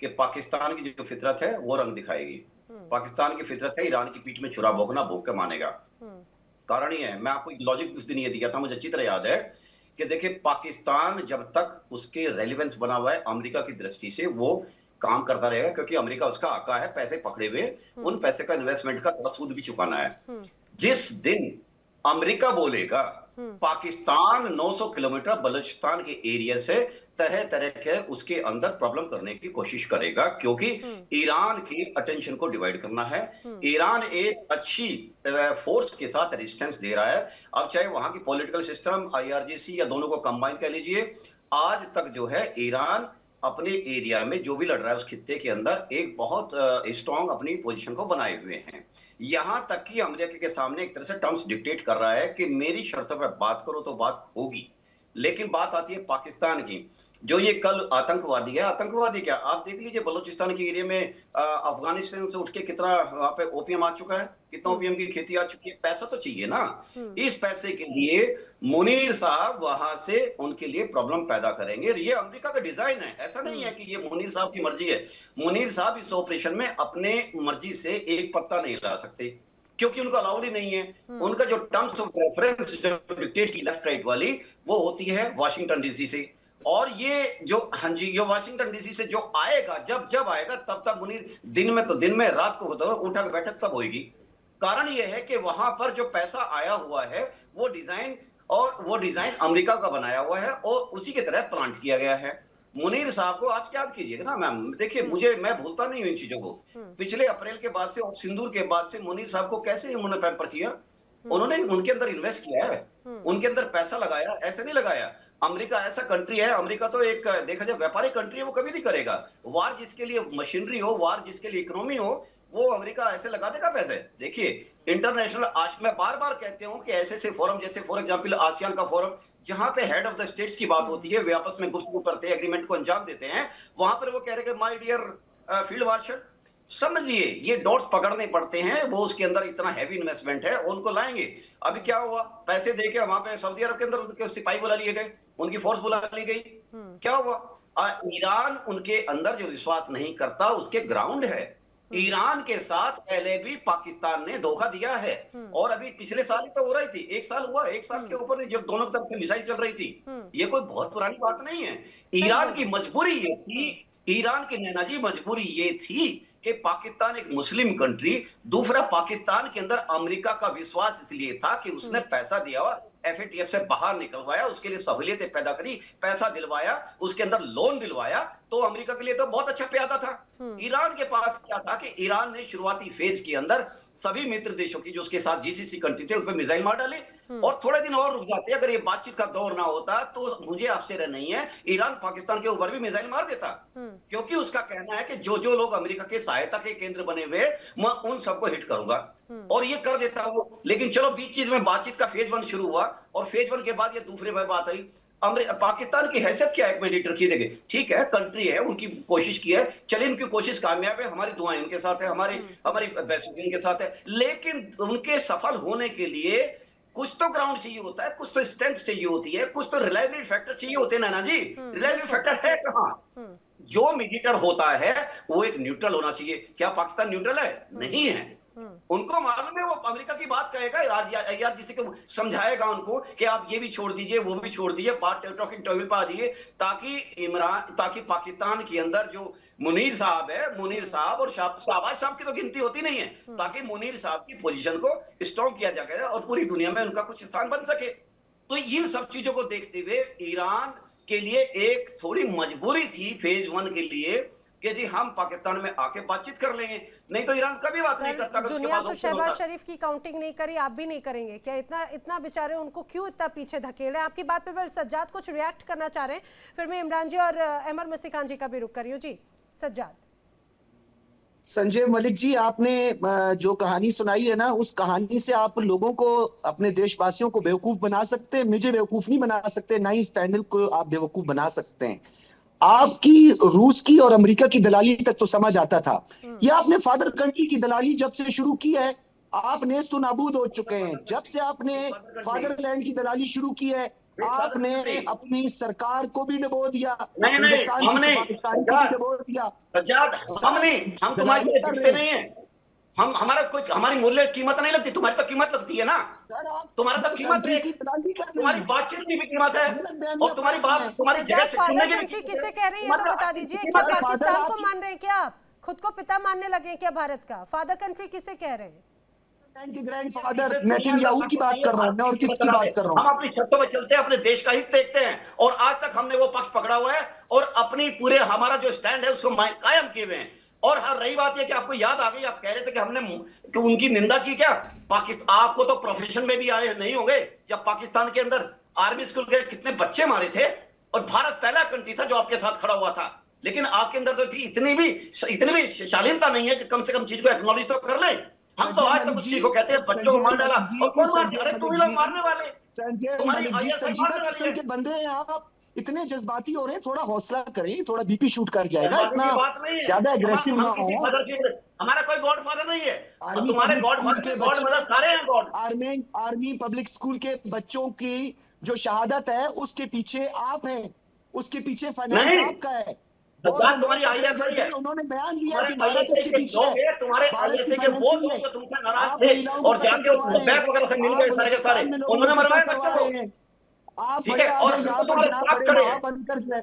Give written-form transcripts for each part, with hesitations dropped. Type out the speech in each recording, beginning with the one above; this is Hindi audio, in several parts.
कि पाकिस्तान की जो फितरत है वो रंग दिखाएगी। पाकिस्तान की फितरत है ईरान की पीठ में छुरा भोंकना, भोंक के मानेगा। कारण ये है, मैं आपको लॉजिक उस दिन ये दिया था, मुझे अच्छी तरह याद है कि देखिए पाकिस्तान जब तक उसके रेलिवेंस बना हुआ है अमेरिका की दृष्टि से वो काम करता रहेगा, क्योंकि अमेरिका उसका आका है, पैसे पकड़े हुए, उन पैसे का इन्वेस्टमेंट का सूद भी चुकाना है। जिस दिन अमेरिका बोलेगा पाकिस्तान 900 किलोमीटर बलूचिस्तान के एरिया से तरह तरह के उसके अंदर प्रॉब्लम करने की कोशिश करेगा, क्योंकि ईरान की अटेंशन को डिवाइड करना है। ईरान एक अच्छी फोर्स के साथ रेजिस्टेंस दे रहा है। अब चाहे वहां की पॉलिटिकल सिस्टम, आईआरजीसी या दोनों को कंबाइन कर लीजिए, आज तक जो है ईरान अपने एरिया में जो भी लड़ रहा है उस खित्ते के अंदर एक बहुत स्ट्रॉन्ग अपनी पोजीशन को बनाए हुए हैं। यहां तक कि अमेरिका के सामने एक तरह से टर्म्स डिक्टेट कर रहा है कि मेरी शर्तों पर बात करो तो बात होगी। लेकिन बात आती है पाकिस्तान की, जो ये कल आतंकवादी है, आतंकवादी क्या, आप देख लीजिए बलूचिस्तान के एरिया में अफगानिस्तान से उठ के कितना वहां पे ओपीएम आ चुका है, कितना ओपीएम की खेती आ चुकी है। पैसा तो चाहिए ना, इस पैसे के लिए मुनीर साहब वहां से उनके लिए प्रॉब्लम पैदा करेंगे। ये अमेरिका का डिजाइन है, ऐसा नहीं है कि ये मुनीर साहब की मर्जी है। मुनीर साहब इस ऑपरेशन में अपने मर्जी से एक पत्ता नहीं ला सकते, क्योंकि उनका अलाउड ही नहीं है। उनका जो टर्म्स ऑफ रेफरेंस जो डिक्टेट की लेफ्ट राइट वाली, वो होती है वाशिंगटन डीसी से। और ये जो, हाँ जी, ये वाशिंगटन डीसी से जो आएगा, जब जब आएगा तब तब मुनीर दिन में तो दिन में, रात को तो उठक बैठक तब होगी। कारण ये है कि वहां पर जो पैसा आया हुआ है वो डिजाइन अमेरिका का बनाया हुआ है और उसी की तरह प्लांट किया गया है। मुनीर साहब को आज याद कीजिएगा ना मैम, देखिए मैं भूलता नहीं हूं इन चीजों को। पिछले अप्रैल के बाद से और सिंदूर के बाद से मुनीर साहब को कैसे उन्होंने पैम्पर किया, उन्होंने उनके अंदर इन्वेस्ट किया है, उनके अंदर पैसा लगाया, ऐसे नहीं लगाया। अमेरिका ऐसा कंट्री है, अमेरिका तो एक देखा जाए व्यापारिक कंट्री है, वो कभी नहीं करेगा वार जिसके लिए मशीनरी हो, वार जिसके लिए इकोनॉमी हो, वो अमेरिका ऐसे लगा देगा पैसे। देखिए इंटरनेशनल, आज मैं बार बार कहते हूं कि ऐसे फोरम, जैसे फॉर एग्जांपल आसियान का फोरम, जहां पे हेड ऑफ द स्टेट्स की बात होती है, वे आपस में गुफ्तगू करते हैं, एग्रीमेंट को अंजाम देते हैं, वहां पर वो कह रहे हैं माय डियर फील्ड मार्शल, समझिए ये डॉट्स पकड़ने पड़ते हैं, वो उसके अंदर इतना हैवी इन्वेस्टमेंट है, उनको लाएंगे। अभी क्या हुआ, पैसे देके वहां पे सऊदी अरब के अंदर उनके सिपाही बुला लिए गए, उनकी फोर्स बुला ली गई। क्या हुआ, ईरान उनके अंदर जो विश्वास नहीं करता उसके ग्राउंड है। ईरान के साथ पहले भी पाकिस्तान ने धोखा दिया है, और अभी पिछले साल तो हो रही थी, एक साल हुआ, एक साल के ऊपर जब दोनों तरफ से मिसाइल चल रही थी, ये कोई बहुत पुरानी बात नहीं है। ईरान की मजबूरी ये थी, ईरान की नैना जी मजबूरी ये थी कि पाकिस्तान एक मुस्लिम कंट्री, दूसरा पाकिस्तान के अंदर अमेरिका का विश्वास इसलिए था कि उसने पैसा दिया हुआ, एफएटीएफ से बाहर निकलवाया, उसके लिए सहूलियतें पैदा करी, पैसा दिलवाया, उसके अंदर लोन दिलवाया, तो अमेरिका के लिए तो बहुत अच्छा प्यादा था। ईरान के पास क्या था कि ईरान ने शुरुआती फेज के अंदर सभी मित्र देशों की जो उसके साथ जीसीसी कंट्री थे उन पर मिसाइल मार डाले, और थोड़े दिन और रुक जाते, अगर ये बातचीत का दौर ना होता तो मुझे आश्चर्य नहीं है ईरान पाकिस्तान के ऊपर भी मिसाइल मार देता, क्योंकि उसका कहना है कि जो जो लोग अमेरिका के सहायता के केंद्र बने हुए मैं उन सबको हिट करूंगा, और ये कर देता वो। लेकिन चलो बीच चीज में बातचीत का फेज 1 शुरू हुआ, और फेज 1 के बाद ये दूसरे में बात आई। पाकिस्तान की हैसियत क्या है एक मेडिएटर की, देखे ठीक है कंट्री है, उनकी कोशिश की है, चलिए उनकी कोशिश कामयाब है, हमारी दुआएं उनके साथ है, हमारी बेसुकी उनके साथ है, लेकिन उनके सफल होने के लिए कुछ तो ग्राउंड चाहिए होता है, कुछ तो स्ट्रेंथ चाहिए होती है, कुछ तो रिलायबिलिटी फैक्टर चाहिए होते हैं ना जी। रिलायबिलिटी फैक्टर है कहां, जो मीडिएटर होता है वो एक न्यूट्रल होना चाहिए। क्या पाकिस्तान न्यूट्रल है? नहीं है। उनको मालूम है वो अमेरिका की बात कहेगा, यार जिसे को समझाएगा उनको कि आप ये भी छोड़ दीजिए, वो भी छोड़ दीजिए, बात टॉकिंग टेबल पर आ जाइए, ताकि पाकिस्तान के अंदर जो मुनीर साहब है, मुनीर साहब और शाहबाज साहब की तो गिनती होती नहीं है, ताकि मुनीर साहब की पोजीशन को स्ट्रॉन्ग किया जा सके और पूरी दुनिया में उनका कुछ स्थान बन सके। तो इन सब चीजों को देखते हुए ईरान के लिए एक थोड़ी मजबूरी थी फेज 1 के लिए कि जी हम पाकिस्तान में आके बातचीत कर लेंगे, नहीं तो ईरान कभी बात नहीं करता। दुनिया तो शहबाज शरीफ की काउंटिंग नहीं करी, आप भी नहीं करेंगे क्या? इतना बेचारे उनको क्यों इतना पीछे धकेल रहे हैं? आपकी बात पे फिर सज्जाद कुछ रिएक्ट करना चाह रहे हैं, फिर मैं इमरान जी और अहमर मसी खान जी का भी रुख कर रही हूँ। जी सज्जाद। संजय मलिक जी, आपने जो कहानी सुनाई है ना, उस कहानी से आप लोगों को, अपने देशवासियों को बेवकूफ बना सकते हैं, मुझे बेवकूफ नहीं बना सकते, ना ही इस पैनल को आप बेवकूफ बना सकते हैं। आपकी रूस की और अमेरिका की दलाली तक तो समझ आता था, ये आपने फादर कंट्री की दलाली जब से शुरू की है आप नेस्त नाबूद हो चुके हैं। जब से आपने फादरलैंड की दलाली शुरू की है आपने अपनी सरकार को भी डुबो दिया, नहीं, हिंदुस्तान की हमने पाकिस्तान को भी डुबो दिया। सज्जाद, हम तुम्हारे लिए दिखते नहीं है, हमारी मूल्य कीमत नहीं लगती, तुम्हारी तो कीमत लगती है ना। तुम्हारा तो कीमत है, तुम्हारी बातचीत की भी कीमत है, और तुम्हारी बात, तुम्हारी जगह फादर कंट्री किसे कह रहे हैं ये तो बता दीजिए। क्या पाकिस्तान को मान रहे हैं क्या आप? खुद को पिता मानने लगे क्या भारत का? फादर कंट्री किसे कह रहे हैं? ग्रैंडफादर नेतन्याहू की बात कर रहा हूं मैं, और किसकी बात कर रहा हूं? हम अपनी शर्तों में चलते हैं, अपने देश का हित देखते हैं, और आज तक हमने वो पक्ष पकड़ा हुआ है, और अपनी पूरे हमारा जो स्टैंड है उसको कायम किए हुए हैं। और हर रही बात ये कि आपको याद आ गई, आप कह रहे थे कि हमने कि उनकी निंदा की क्या? पाकिस्तान, आपको तो प्रोफेशन में भी आए नहीं होंगे, या पाकिस्तान के अंदर आर्मी स्कूल के कितने बच्चे मारे थे, और भारत पहला कंट्री था जो आपके साथ खड़ा हुआ था। लेकिन आपके अंदर तो इतनी भी शालीनता नहीं है कि कम से कम चीज को एक्नॉलेज तो कर लें। हम तो आज तक उस चीज को कहते हैं, बच्चों को मार डाला, और कौन मार दिया? अरे तुम लोग मारने वाले, तुम्हारी आईएसआई मारने वाली है। के बंदे हैं आप, इतने जज्बाती हो रहे हैं, थोड़ा हौसला करें, थोड़ा बीपी शूट कर जाएगा, इतना ज्यादा एग्रेसिव ना हो। हमारा कोई गॉडफादर नहीं है, तुम्हारे गॉडफादर गॉडमदर सारे हैं गॉड। आर्मी पब्लिक स्कूल के बच्चों की जो शहादत है उसके पीछे आप हैं, उसके पीछे फाइनेंस आपका है। तुम्हारी आईएसआई है, उन्होंने बयान दिया कि भारत इसके पीछे है, तुम्हारे आईएसआई के वो लोग जो तुमसे नाराज थे और जाके बैग वगैरह से मिल गए सारे के सारे, उन्होंने मरवाए बच्चों को। आप ठीक है, और तुम्हारे साथ खड़े हैं।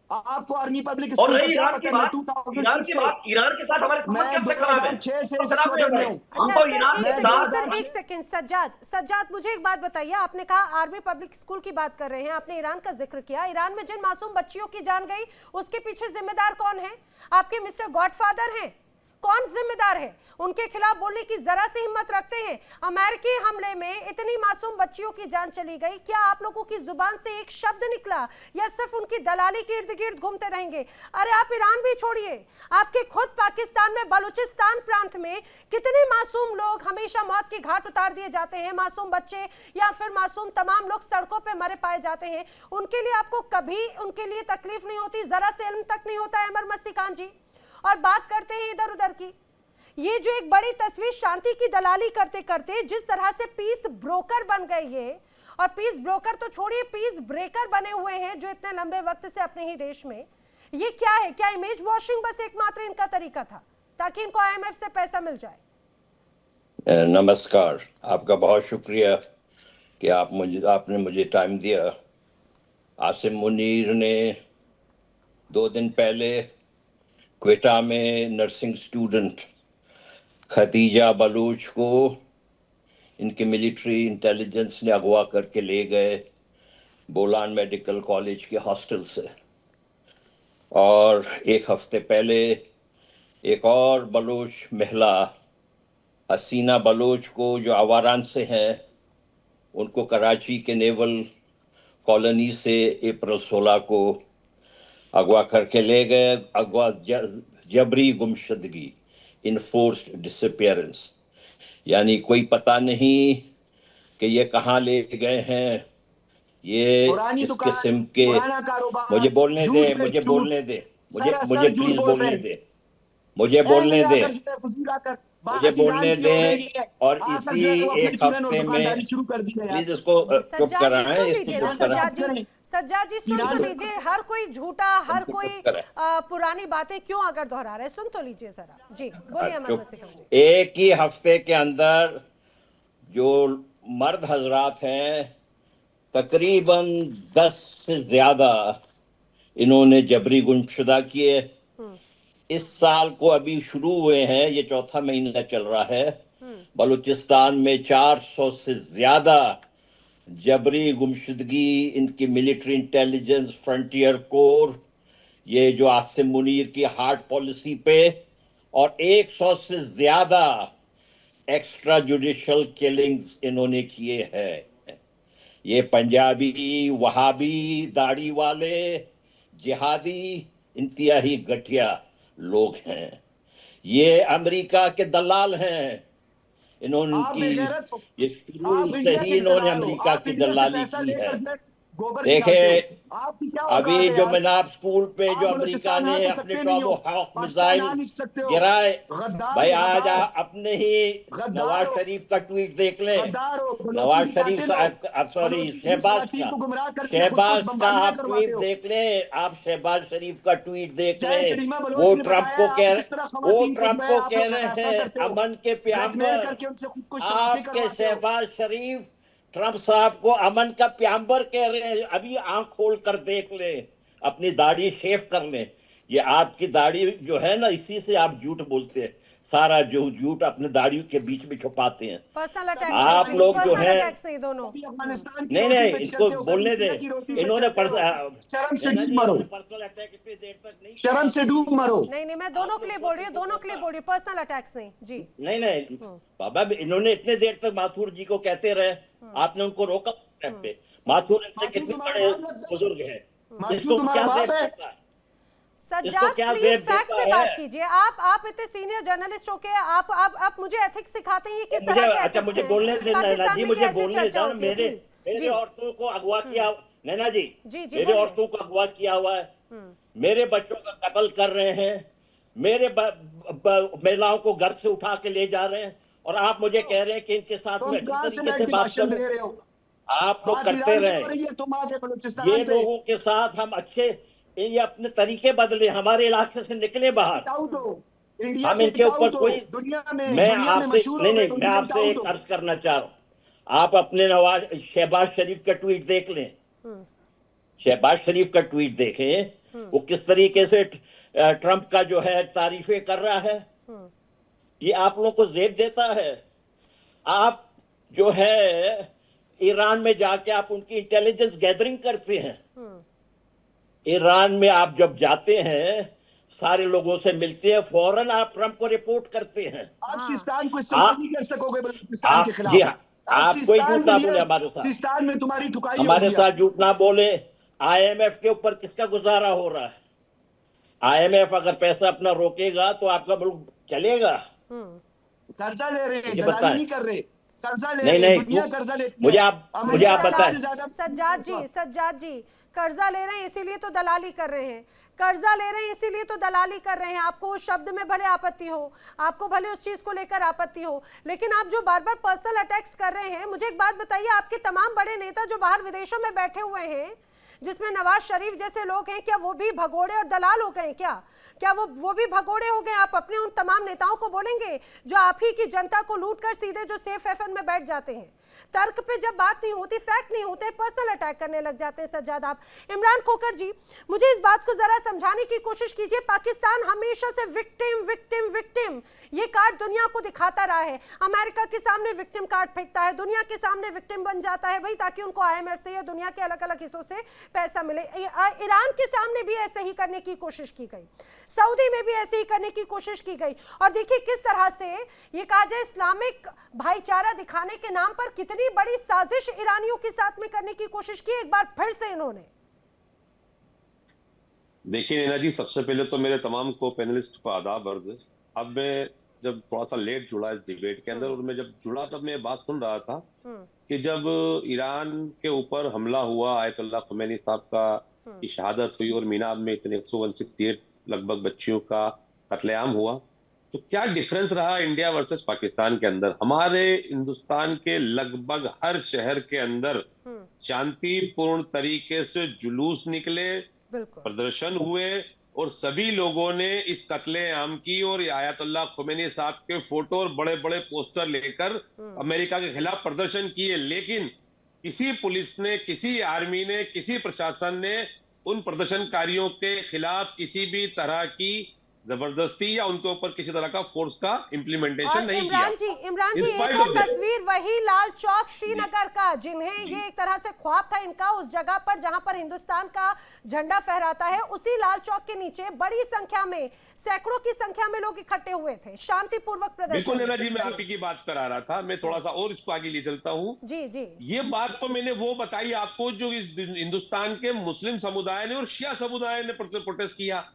आपको आर्मी पब्लिक और स्कूल रही ईरान की बात, ईरान के साथ हमारे संबंध कब से खराब है? हमको ईरान के साथ। एक सेकंड सज्जाद मुझे एक बात बताइए। आपने कहा आर्मी पब्लिक स्कूल की बात कर रहे हैं, आपने ईरान का जिक्र किया। ईरान में जिन मासूम बच्चियों की जान गई उसके पीछे जिम्मेदार कौन है? आपके मिस्टर गॉडफादर हैं। कौन जिम्मेदार है? उनके खिलाफ बोलने की जरा सी हिम्मत रखते हैं? अमेरिकी हमले में इतनी मासूम बच्चियों की जान चली गई, क्या आप लोगों की जुबान से एक शब्द निकला, या सिर्फ उनकी दलाली के इर्द गिर्द घूमते रहेंगे? अरे आप ईरान भी छोड़िए, आपके खुद पाकिस्तान में बलूचिस्तान प्रांत में कितने मासूम लोग हमेशा मौत की घाट उतार दिए जाते हैं, मासूम बच्चे या फिर मासूम तमाम लोग सड़कों पे मरे पाए जाते हैं। उनके लिए आपको कभी उनके लिए तकलीफ नहीं होती? जरा से इल्म तक नहीं होता है अमर मस्तिकान जी? और बात करते हैं इधर उधर की, ये जो एक बड़ी तस्वीर शांति की दलाली करते करते जिस तरह से पीस ब्रोकर बन गए ये, और पीस ब्रोकर तो छोड़िए पीस ब्रेकर बने हुए हैं जो इतने लंबे वक्त से अपने ही देश में, ये क्या है? क्या इमेज वॉशिंग बस एकमात्र इनका तरीका था ताकि इनको आईएमएफ से पैसा मिल जाए? नमस्कार, आपका बहुत शुक्रिया कि आपने मुझे टाइम दिया। आसिम मुनीर ने 2 दिन पहले क्वेटा में नर्सिंग स्टूडेंट खदीजा बलूच को इनके मिलिट्री इंटेलिजेंस ने अगवा करके ले गए बोलान मेडिकल कॉलेज के हॉस्टल से, और 1 हफ्ते पहले एक और बलूच महिला हसीना बलूच को, जो आवारान से हैं, उनको कराची के नेवल कॉलोनी से अप्रैल 16 को अगवा करके ले गए। अगवा जबरी गुमशदगी, इनफोर्स्ड डिसअपियरेंस, यानी कोई पता नहीं कि ये कहाँ ले गए हैं। ये इस किस्म के, मुझे बोलने दे मुझे बोलने दे प्लीज बोलने दे, मुझे बोलने दे। और इसी 1 हफ्ते में प्लीज इसको चुप कराएं। सज्जाद जी सुन तो लीजिए, हर कोई झूठा, हर कोई पुरानी बातें क्यों अगर दोहरा रहे, सुन तो लीजिए जरा। जी बोलिए। एक ही हफ्ते के अंदर जो मर्द हजरात हैं, तकरीबन 10 से ज्यादा इन्होंने जबरी गुमशुदा किए। इस साल को अभी शुरू हुए हैं, ये 4था महीना चल रहा है। बलूचिस्तान में 400 से ज्यादा जबरी गुमशुदगी इनकी मिलिट्री इंटेलिजेंस, फ्रंटियर कोर, ये जो आसिम मुनीर की हार्ट पॉलिसी पे, और 100 से ज्यादा एक्स्ट्रा जुडिशियल किलिंग्स इन्होंने किए हैं। ये पंजाबी, वहाबी, दाढ़ी वाले, जिहादी, इंतहाई घटिया लोग हैं। ये अमेरिका के दलाल हैं। इन्होंने ये शुरू से ही इन्होंने अमेरिका की दलाली की है। गोबर देखे, गिराते हो। आपकी क्या औकात अभी है जो यार? मैनाब स्कूल पे जो आप अमेरिका बलूचिस्तान ने आ तो अपने सकते नहीं हो, टॉमोहॉक पाकिस्तान मिसाइल आ नहीं सकते हो। गिराए, गद्दार भाई हो, आज गद्दार, अपने ही गद्दार नवाज हो, शरीफ का ट्वीट देख ले। गद्दार हो, बलोची नवाज के शरीफ कातिल हो, साहब, अब sorry, Balochi police Shehbaz team का, को गुमराह करके खुद को शहबाज का बमबारियां आप करवाते ट्वीट हो। देख ले, आप शहबाज शरीफ का ट्वीट देख ले। जय करीमा वो बलोच ने ट्रंप बताया को है आप कह किस तरह रहे, वो खवातीन को जो ट्रंप है को आप कह लोग रहे हरासा हैं करते हो, अमन के ब्लैकमेल प्यांबर। करके उनसे खुद को शनाख्ती आपके करवाते हो। शहबाज शरीफ ट्रंप साहब को अमन का प्यांबर कह रहे हैं। अभी आंख खोल कर देख ले, अपनी दाढ़ी शेव कर ले। ये आपकी दाढ़ी जो है ना, इसी से आप झूठ बोलते हैं। सारा जो झूठ अपने दाढ़ियों के बीच में छुपाते हैं। पर्सनल अटैक्स नहीं आप प्लीज, लोग जो पर्सनल है, अटैक्स नहीं दोनों। कभी अफगानिस्तान की नहीं रोटी नहीं, पे इसको चलते हो, कभी बोलने दे। इंडिया की रोटी पे इन्होंने चलते हो। शर्म से नैना डूब जी, मरो, इन्होंने पर्सनल अटैक इतनी देर तक नहीं किया। शर्म से डूब मरो। नहीं, मैं दोनों के लिए बोल रही हूँ, दोनों के लिए बोल रही हूँ, पर्सनल अटैक्स नहीं जी। नहीं बाबा, इन्होंने इतने देर तक माथुर जी को कहते रहे, आपने उनको रोका पे। माथुर इनसे माथुर कितने तुम्हारा बड़े बाप लगता है? बुजुर्ग हैं, माथुर इसको तुम्हारा क्या बाप जेब है? देता है? सज्जाद क्या प्लीज जेब फैक्ट देता पे बात है? कीजिए। आप इतने सीनियर जर्नलिस्ट हो के आप मुझे एथिक्स सिखाते हैं, ये किस मुझे, तरह के अच्छा ethics मुझे हैं? बोलने दे नैना पाकिस्तान जी, में मुझे कैसे बोलने चर्चा दो। होती है, मेरे प्लीज मेरे जी औरतों को अगवा किया, नैना जी, जी मेरे बोलिए। औरतों को अगवा किया हुआ है, मेरे बच्चों का कत्ल कर रहे हैं, मेरे महिलाओं को घर से उठा के ले जा रहे हैं, और आप मुझे कह रहे हैं कि इनके साथ तुम में अच्छी कहां से तरीके बैठ से के बात भाषण दे करूं। रहे हो? आप लोग बात करते ईरान की रहे, हो रही है, तुम आगे ये बलूचिस्तान पे। लोगों के साथ हम अच्छे, ये अपने तरीके बदले, हमारे इलाके से निकले बाहर। आउट हो, इंडिया हम के इनके ऊपर आउट हो, कोई, दुनिया मैं में आपसे मशहूर हो गए, नहीं, मैं इंडिया आपसे आउट एक हो। अर्ज करना चाह रहा हूं। आप अपने नवाज शहबाज शरीफ का ट्वीट देख लें, शहबाज शरीफ का ट्वीट देखें, वो किस तरीके से ट्रंप का जो है तारीफें कर रहा है। ये आप लोगों को जेब देता है। आप जो है ईरान में जाके आप उनकी इंटेलिजेंस गैदरिंग करते हैं। ईरान में आप जब जाते हैं, सारे लोगों से मिलते हैं, फौरन आप ट्रंप को रिपोर्ट करते हैं। आप सिस्तान को इस्तेमाल आप नहीं कर सकोगे बलूचिस्तान के जी खिलाफ। हाँ, आप कोई सिस्तान झूठ ना के बोले लिए हमारे साथ, सिस्तान में तुम्हारी ठुकाई हमारे होगी। साथ झूठ ना बोले। आईएमएफ के ऊपर किसका गुजारा हो रहा है? आईएमएफ अगर पैसा अपना रोकेगा तो आपका मुल्क चलेगा? कर्जा ले रहे हैं, मुझे दलाली बताएं। नहीं कर रहे, कर्जा ले नहीं रहे हैं, नहीं, दुनिया कर्जा लेती मुझे है। आप अमेरिका बताएं। सबसे ज्यादा सज्जाद जी कर्जा ले रहे हैं इसीलिए तो दलाली कर रहे हैं, कर्जा ले रहे हैं इसीलिए तो दलाली कर रहे हैं। आपको उस शब्द में भले आपत्ति हो, आपको भले उस चीज को लेकर आपत्ति हो, लेकिन आप जो बार बार पर्सनल अटैक्स कर रहे हैं, मुझे एक बात बताइए, आपके तमाम बड़े नेता जो बाहर विदेशों में बैठे हुए हैं, जिसमें नवाज शरीफ जैसे लोग हैं, क्या वो भी भगोड़े और दलाल हो गए? क्या वो भी भगोड़े हो गए? आप अपने उन तमाम नेताओं को बोलेंगे जो आप ही की जनता को लूट कर सीधे जो सेफ एफएन में बैठ जाते हैं, तर्क पे जब बात नहीं होती, फैक्ट नहीं होते, पर्सनल अटैक करने लग जाते हैं। सज्जाद आप, इमरान खोकर जी, मुझे इस बात को जरा समझाने की कोशिश कीजिए। पाकिस्तान हमेशा से विक्टिम विक्टिम विक्टिम ये कार्ड दुनिया को दिखाता रहा है। अमेरिका के सामने विक्टिम कार्ड फेंकता है, दुनिया के सामने विक्टिम बन जाता है भाई, ताकि उनको आईएमएफ से या दुनिया के अलग अलग हिस्सों से पैसा मिले। ईरान के सामने भी ऐसे ही करने की कोशिश की गई, सऊदी में भी ऐसे ही करने की कोशिश की गई, और देखिए किस तरह से ये कहा जाए इस्लामिक भाईचारा दिखाने के नाम पर कितनी बड़ी साजिश ईरानियों के साथ में करने की कोशिश की एक बार फिर से इन्होंने। देखिए नैना जी, सबसे पहले तो मेरे तमाम को पैनलिस्ट को आदाब अर्ज। अब मैं जब थोड़ा सा लेट जुड़ा इस डिबेट के अंदर, और मैं जब जुड़ा तब मैं बात सुन रहा था कि जब ईरान के ऊपर हमला हुआ, आयतुल्लाह ख़ुमैनी साहब का की शहादत हुई और मीनाब में इतने 168 लगभग बच्चियों का कत्लेआम हुआ, तो क्या डिफरेंस रहा इंडिया वर्सेस पाकिस्तान के अंदर? हमारे हिंदुस्तान के लगभग हर शहर के अंदर शांतिपूर्ण तरीके से जुलूस निकले, प्रदर्शन हुए, और सभी लोगों ने इस कत्लेआम की और आयतुल्लाह ख़ुमैनी साहब के फोटो और बड़े बड़े पोस्टर लेकर अमेरिका के खिलाफ प्रदर्शन किए। लेकिन किसी पुलिस ने, किसी आर्मी ने, किसी प्रशासन ने उन प्रदर्शनकारियों के खिलाफ किसी भी तरह की जबरदस्ती या उनके ऊपर किसी तरह का फोर्स का इम्प्लीमेंटेशन नहीं किया। इमरान जी एक और तस्वीर वही लाल चौक श्रीनगर का, जिन्हें ये एक तरह से ख्वाब था इनका, उस जगह पर जहां पर हिंदुस्तान का झंडा फहराता है, उसी लाल चौक के नीचे बड़ी संख्या में, सैकड़ों की संख्या में लोग इकट्ठे हुए थे, शांतिपूर्वक प्रदर्शन। बिल्कुल नैना जी, मैं आप ही की बात पर आ रहा था, मैं थोड़ा सा और इसको आगे ले चलता हूँ। जी ये बात तो मैंने वो बताई आपको जो इस हिंदुस्तान के मुस्लिम समुदाय ने और शिया समुदाय ने प्रोटेस्ट किया।